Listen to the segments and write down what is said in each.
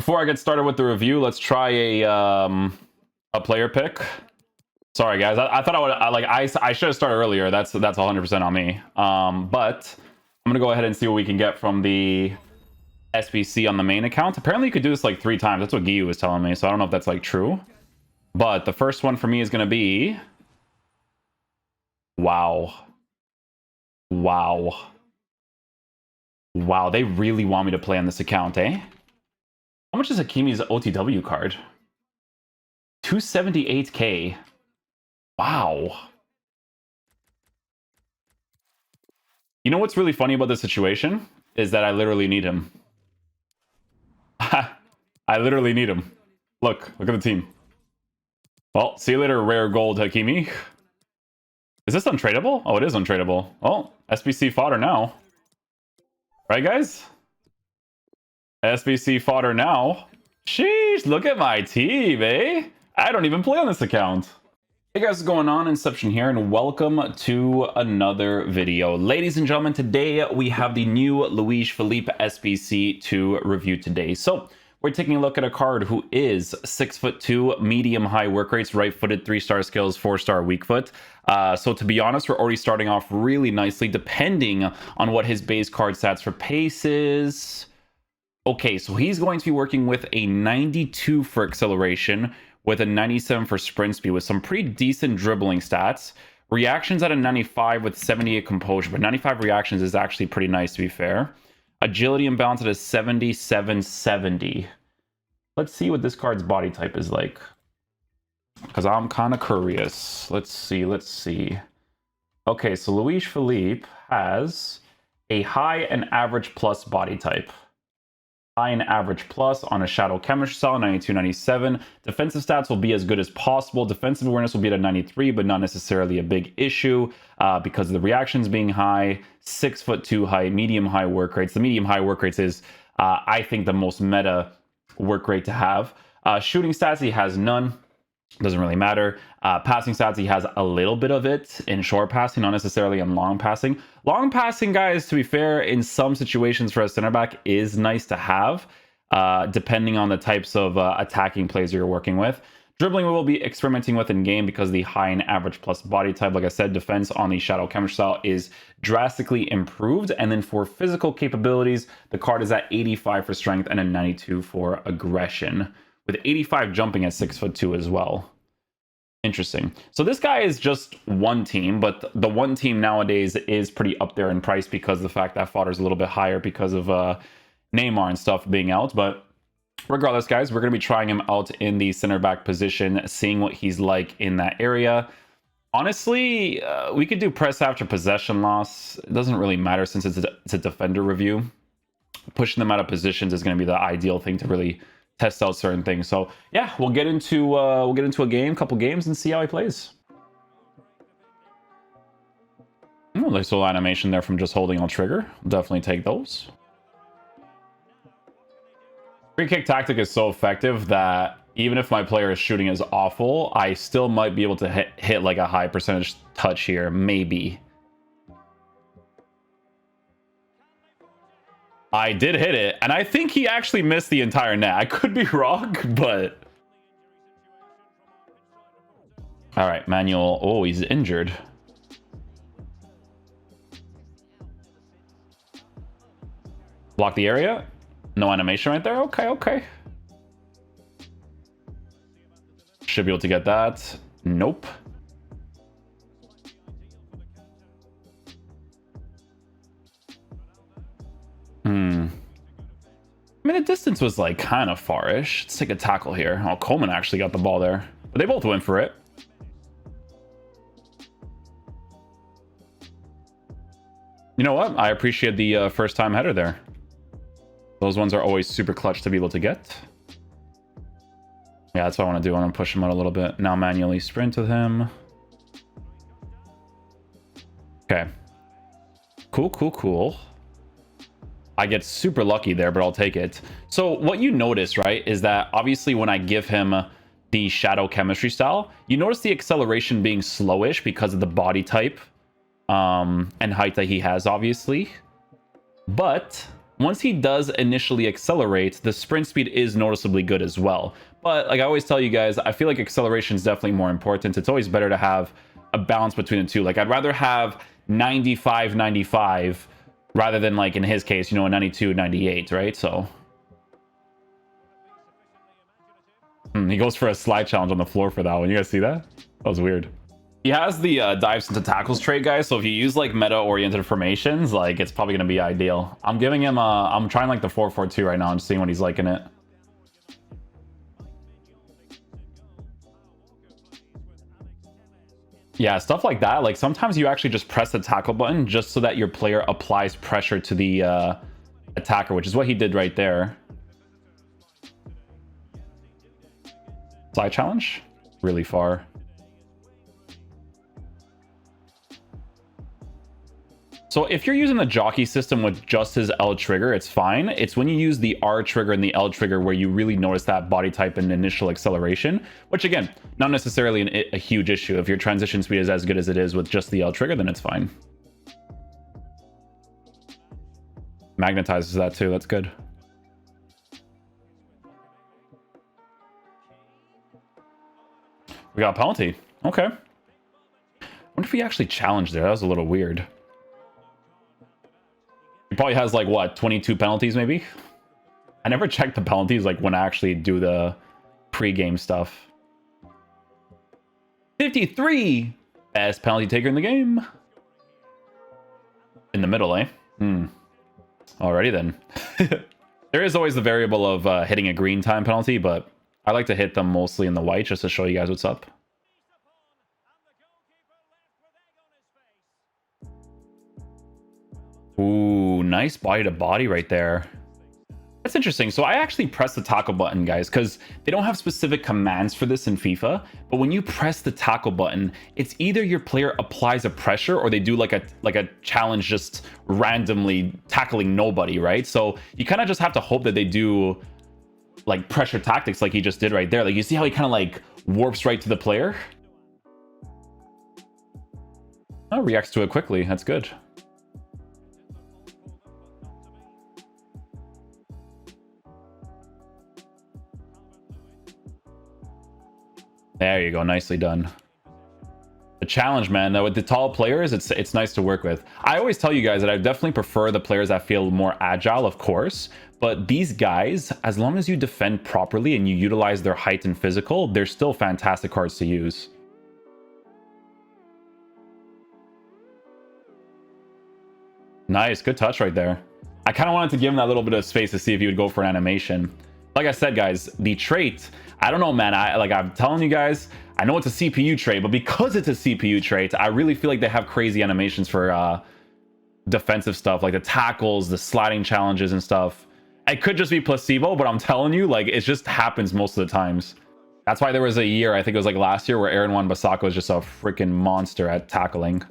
Before I get started with the review, let's try a player pick. Sorry guys, I thought I should have started earlier. That's 100% on me. But I'm gonna go ahead and see what we can get from the SBC on the main account. Apparently you could do this like 3 times. That's what Giyu was telling me, so I don't know if that's like true. But the first one for me is gonna be wow, they really want me to play on this account, eh? How much is Hakimi's OTW card? 278k. Wow. You know what's really funny about this situation? Is that I literally need him. I literally need him. Look at the team. Well, see you later, rare gold Hakimi. Is this untradeable? Oh, it is untradeable. Oh, SBC fodder now. Right, guys? SBC fodder now. Sheesh, look at my team, eh? I don't even play on this account. Hey guys, what's going on? Inception here, and welcome to another video. Ladies and gentlemen, today we have the new Luiz Felipe SBC to review today. So we're taking a look at a card who is 6'2", medium-high work rates, right-footed, 3-star skills, 4-star weak foot. So to be honest, we're already starting off really nicely, depending on what his base card stats for pace is. Okay, so he's going to be working with a 92 for acceleration, with a 97 for sprint speed, with some pretty decent dribbling stats. Reactions at a 95 with 78 composure, but 95 reactions is actually pretty nice, to be fair. Agility and balance at a 77-70. Let's see what this card's body type is like, because I'm kind of curious. Let's see. Okay, so Luiz Felipe has a high and average plus body type. High and average plus on a shadow chemistry style, 92-97. Defensive stats will be as good as possible. Defensive awareness will be at a 93, but not necessarily a big issue because of the reactions being high. 6'2" high, medium high work rates. The medium high work rates is, I think, the most meta work rate to have. Shooting stats, he has none. Doesn't really matter. Passing stats, he has a little bit of it in short passing, not necessarily in long passing. Long passing, guys, to be fair, in some situations for a center back is nice to have, depending on the types of attacking plays you're working with. Dribbling we will be experimenting with in game because the high and average plus body type, like I said, defense on the shadow chemistry style is drastically improved. And then for physical capabilities, the card is at 85 for strength and a 92 for aggression, with 85 jumping at 6'2" as well. Interesting. So this guy is just one team, but the one team nowadays is pretty up there in price because of the fact that fodder is a little bit higher because of Neymar and stuff being out. But regardless, guys, we're going to be trying him out in the center back position, seeing what he's like in that area. Honestly, we could do press after possession loss. It doesn't really matter since it's a defender review. Pushing them out of positions is going to be the ideal thing to really test out certain things. So yeah, we'll get into a couple games, and see how he plays. Oh, nice little animation there from just holding on trigger. Definitely take those. Free kick tactic is so effective that even if my player is shooting is awful, I still might be able to hit like a high percentage touch here, maybe. I did hit it, and I think he actually missed the entire net. I could be wrong, but... All right, Manuel. Oh, he's injured. Block the area. No animation right there. Okay. Should be able to get that. Nope. I mean, the distance was like kind of far-ish. Let's take a tackle here. Oh, Coleman actually got the ball there, but they both went for it. You know what? I appreciate the first-time header there. Those ones are always super clutch to be able to get. Yeah, that's what I want to do. I want to push him out a little bit. Now manually sprint with him. Okay. Cool. I get super lucky there, but I'll take it. So what you notice, right, is that obviously when I give him the shadow chemistry style, you notice the acceleration being slowish because of the body type and height that he has, obviously. But once he does initially accelerate, the sprint speed is noticeably good as well. But like I always tell you guys, I feel like acceleration is definitely more important. It's always better to have a balance between the two. Like I'd rather have 95, 95 rather than like in his case, you know, a 92, 98, right? So he goes for a slide challenge on the floor for that one. You guys see that? That was weird. He has the dives into tackles trait, guys, so if you use like meta-oriented formations, like it's probably going to be ideal. I'm giving him I'm trying like the 4-4-2 right now. I'm seeing what he's like in it. Yeah, stuff like that. Like sometimes you actually just press the tackle button just so that your player applies pressure to the attacker, which is what he did right there. Slide challenge? Really far. So if you're using the jockey system with just his L trigger, it's fine. It's when you use the R trigger and the L trigger where you really notice that body type and initial acceleration, which again, not necessarily a huge issue. If your transition speed is as good as it is with just the L trigger, then it's fine. Magnetizes that too, that's good. We got a penalty. Okay. I wonder if he actually challenged there. That was a little weird. He probably has like what, 22 penalties maybe? I never checked the penalties like when I actually do the pre-game stuff. 53! Best penalty taker in the game. In the middle, eh? Alrighty then. There is always the variable of hitting a green time penalty, but I like to hit them mostly in the white just to show you guys what's up. Ooh, nice body to body right there. That's interesting. So I actually press the tackle button, guys, because they don't have specific commands for this in FIFA. But when you press the tackle button, it's either your player applies a pressure or they do like a challenge just randomly tackling nobody, right? So you kind of just have to hope that they do like pressure tactics like he just did right there. Like you see how he kind of like warps right to the player? Oh, reacts to it quickly. That's good. There you go, nicely done. The challenge, man, with the tall players, it's nice to work with. I always tell you guys that I definitely prefer the players that feel more agile, of course, but these guys, as long as you defend properly and you utilize their height and physical, they're still fantastic cards to use. Nice, good touch right there. I kind of wanted to give him that little bit of space to see if he would go for an animation. Like I said, guys, the trait, I don't know, man. I'm telling you guys, I know it's a CPU trait, but because it's a CPU trait, I really feel like they have crazy animations for defensive stuff, like the tackles, the sliding challenges and stuff. It could just be placebo, but I'm telling you, like, it just happens most of the times. That's why there was a year, I think it was like last year, where Aaron Wan-Bissaka was just a freaking monster at tackling.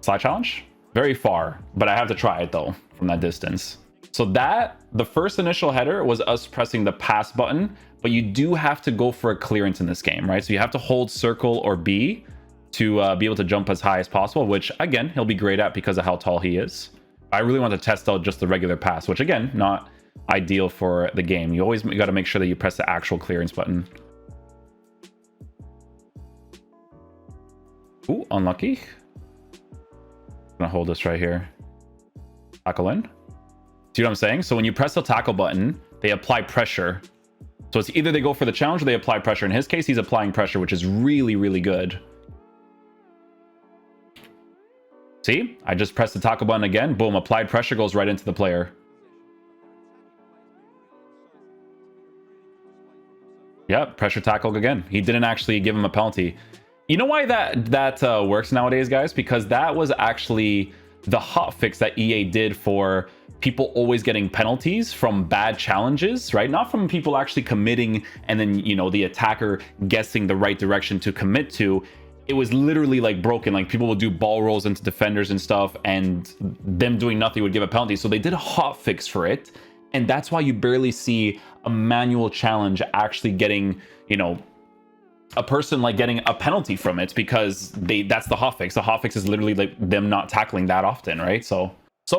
Slide challenge? Very far, but I have to try it though from that distance. So the first initial header was us pressing the pass button, but you do have to go for a clearance in this game, right? So you have to hold circle or B to be able to jump as high as possible, which again, he'll be great at because of how tall he is. I really want to test out just the regular pass, which again, not ideal for the game. You always got to make sure that you press the actual clearance button. Ooh, unlucky. I'm gonna hold this right here. Tackle in. See what I'm saying? So when you press the tackle button, they apply pressure. So it's either they go for the challenge or they apply pressure. In his case, he's applying pressure, which is really, really good. See? I just pressed the tackle button again. Boom, applied pressure goes right into the player. Yep, pressure tackle again. He didn't actually give him a penalty. You know why that works nowadays, guys? Because that was actually the hotfix that EA did for people always getting penalties from bad challenges, right? Not from people actually committing and then, you know, the attacker guessing the right direction to commit to. It was literally like broken. Like people would do ball rolls into defenders and stuff, and them doing nothing would give a penalty. So they did a hotfix for it. And that's why you barely see a manual challenge actually getting, you know, a person like getting a penalty from it because that's the hotfix. The hotfix is literally like them not tackling that often, right? So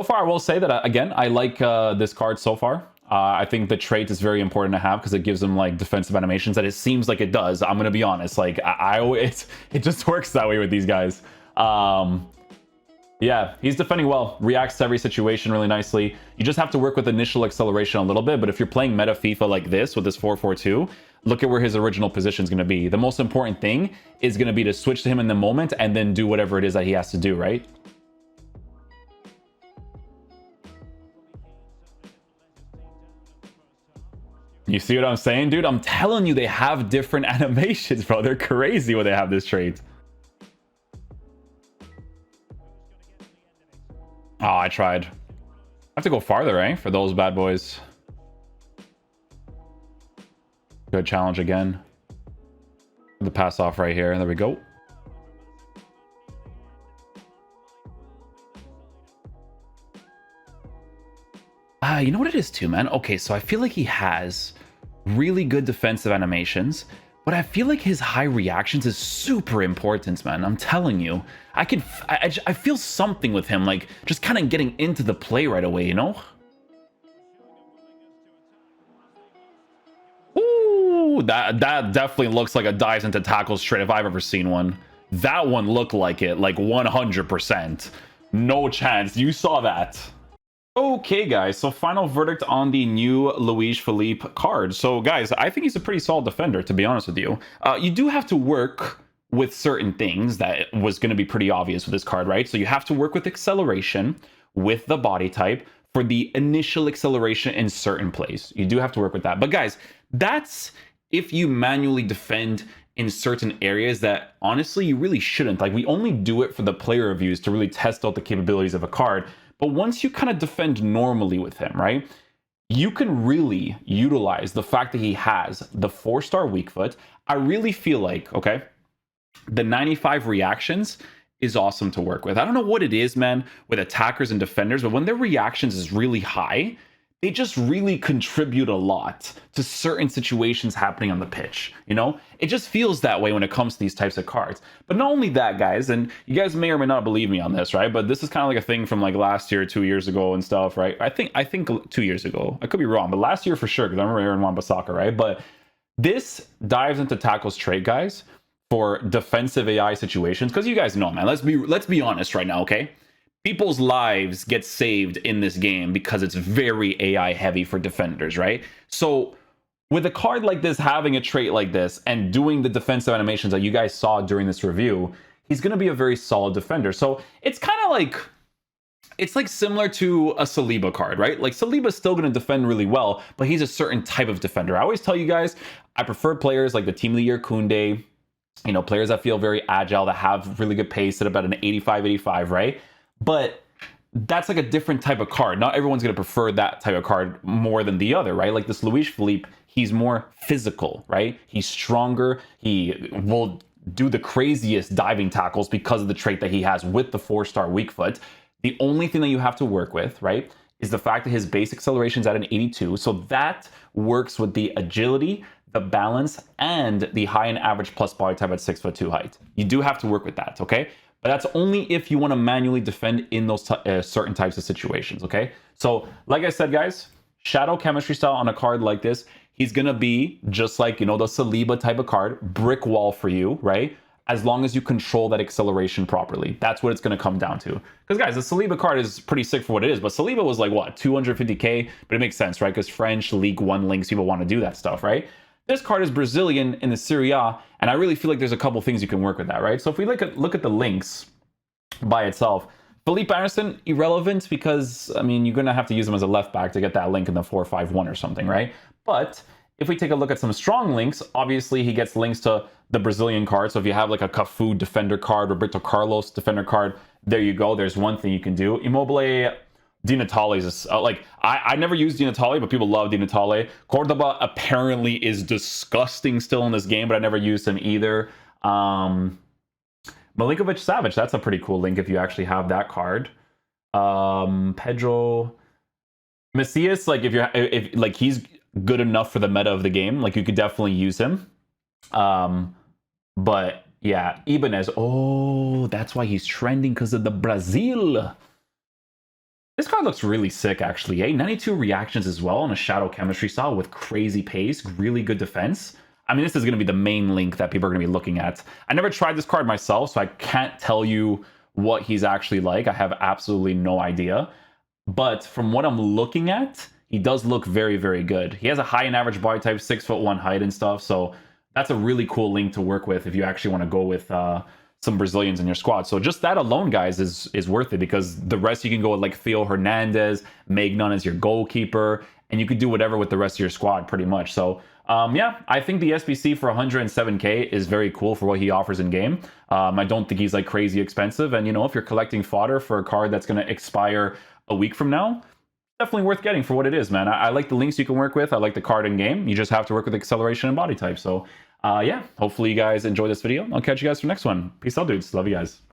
far I will say that again, I like this card so far. I think the trait is very important to have because it gives them like defensive animations that it seems like it does. I'm gonna be honest, like I always it just works that way with these guys. Yeah, he's defending well, reacts to every situation really nicely. You just have to work with initial acceleration a little bit, but if you're playing meta FIFA like this with this 4-4-2, look at where his original position is going to be. The most important thing is going to be to switch to him in the moment and then do whatever it is that he has to do, right? You see what I'm saying, dude? I'm telling you, they have different animations, bro. They're crazy when they have this trait. Oh, I tried. I have to go farther, eh? For those bad boys. Good challenge again. The pass off right here. There we go. You know what it is too, man? Okay, so I feel like he has really good defensive animations, but I feel like his high reactions is super important, man. I'm telling you. I feel something with him, like just kind of getting into the play right away, you know? Ooh, that definitely looks like a dives into tackles straight if I've ever seen one. That one looked like it, like 100%. No chance. You saw that. Okay, guys, so final verdict on the new Luiz Felipe card. So, guys, I think he's a pretty solid defender, to be honest with you. You do have to work with certain things that was going to be pretty obvious with this card, right? So you have to work with acceleration, with the body type, for the initial acceleration in certain plays. You do have to work with that. But, guys, that's if you manually defend in certain areas that, honestly, you really shouldn't. Like, we only do it for the player reviews to really test out the capabilities of a card. But once you kind of defend normally with him, right, you can really utilize the fact that he has the 4-star weak foot. I really feel like, okay, the 95 reactions is awesome to work with. I don't know what it is, man, with attackers and defenders, but when their reactions is really high, they just really contribute a lot to certain situations happening on the pitch. You know, it just feels that way when it comes to these types of cards. But not only that, guys, and you guys may or may not believe me on this, right? But this is kind of like a thing from like last year, 2 years ago and stuff, right? I think 2 years ago. I could be wrong, but last year for sure, because I remember Aaron Wan-Bissaka, right? But this dives into tackles trade, guys, for defensive AI situations. Because you guys know, man, let's be honest right now, okay? People's lives get saved in this game because it's very AI heavy for defenders, right? So with a card like this, having a trait like this and doing the defensive animations that you guys saw during this review, he's going to be a very solid defender. So it's kind of like, it's like similar to a Saliba card, right? Like Saliba's still going to defend really well, but he's a certain type of defender. I always tell you guys, I prefer players like the Team of the Year Koundé, you know, players that feel very agile, that have really good pace at about an 85, right? But that's like a different type of card. Not everyone's going to prefer that type of card more than the other, right? Like this Luiz Felipe, he's more physical, right? He's stronger. He will do the craziest diving tackles because of the trait that he has with the 4-star weak foot. The only thing that you have to work with, right, is the fact that his base acceleration is at an 82. So that works with the agility, the balance, and the high and average plus body type at 6'2" height. You do have to work with that, okay? But that's only if you want to manually defend in those certain types of situations, okay? So, like I said, guys, shadow chemistry style on a card like this, he's going to be just like, you know, the Saliba type of card, brick wall for you, right? As long as you control that acceleration properly. That's what it's going to come down to. Because, guys, the Saliba card is pretty sick for what it is, but Saliba was like, what, 250k? But it makes sense, right? Because French League 1 links, people want to do that stuff, right? This card is Brazilian in the Serie A, and I really feel like there's a couple things you can work with that, right? So if we look at the links by itself, Felipe Anderson, irrelevant because, I mean, you're going to have to use him as a left back to get that link in the 4-5-1 or something, right? But if we take a look at some strong links, obviously he gets links to the Brazilian card. So if you have like a Cafu defender card, Roberto Carlos defender card, there you go. There's one thing you can do. Immobile, Di Natale is like, I never used Di Natale, but people love Di Natale. Cordoba apparently is disgusting still in this game, but I never used him either. Milinkovic Savage, that's a pretty cool link if you actually have that card. Pedro Macias, like if he's good enough for the meta of the game, like you could definitely use him. But yeah, Ibanez. Oh, that's why he's trending, because of the Brazil. This card looks really sick, actually. 92 reactions as well on a Shadow Chemistry style with crazy pace, really good defense. I mean, this is going to be the main link that people are going to be looking at. I never tried this card myself, so I can't tell you what he's actually like. I have absolutely no idea. But from what I'm looking at, he does look very, very good. He has a high and average body type, 6'1" height and stuff. So that's a really cool link to work with if you actually want to go with some Brazilians in your squad. So just that alone, guys, is worth it, because the rest you can go with like Theo Hernandez, Magnon as your goalkeeper, and you could do whatever with the rest of your squad pretty much. So yeah, I think the SBC for 107k is very cool for what he offers in game. I don't think he's like crazy expensive. And, you know, if you're collecting fodder for a card that's going to expire a week from now, definitely worth getting for what it is, man. I like the links you can work with. I like the card in game. You just have to work with acceleration and body type. So yeah, hopefully you guys enjoy this video. I'll catch you guys for the next one. Peace out, dudes. Love you guys.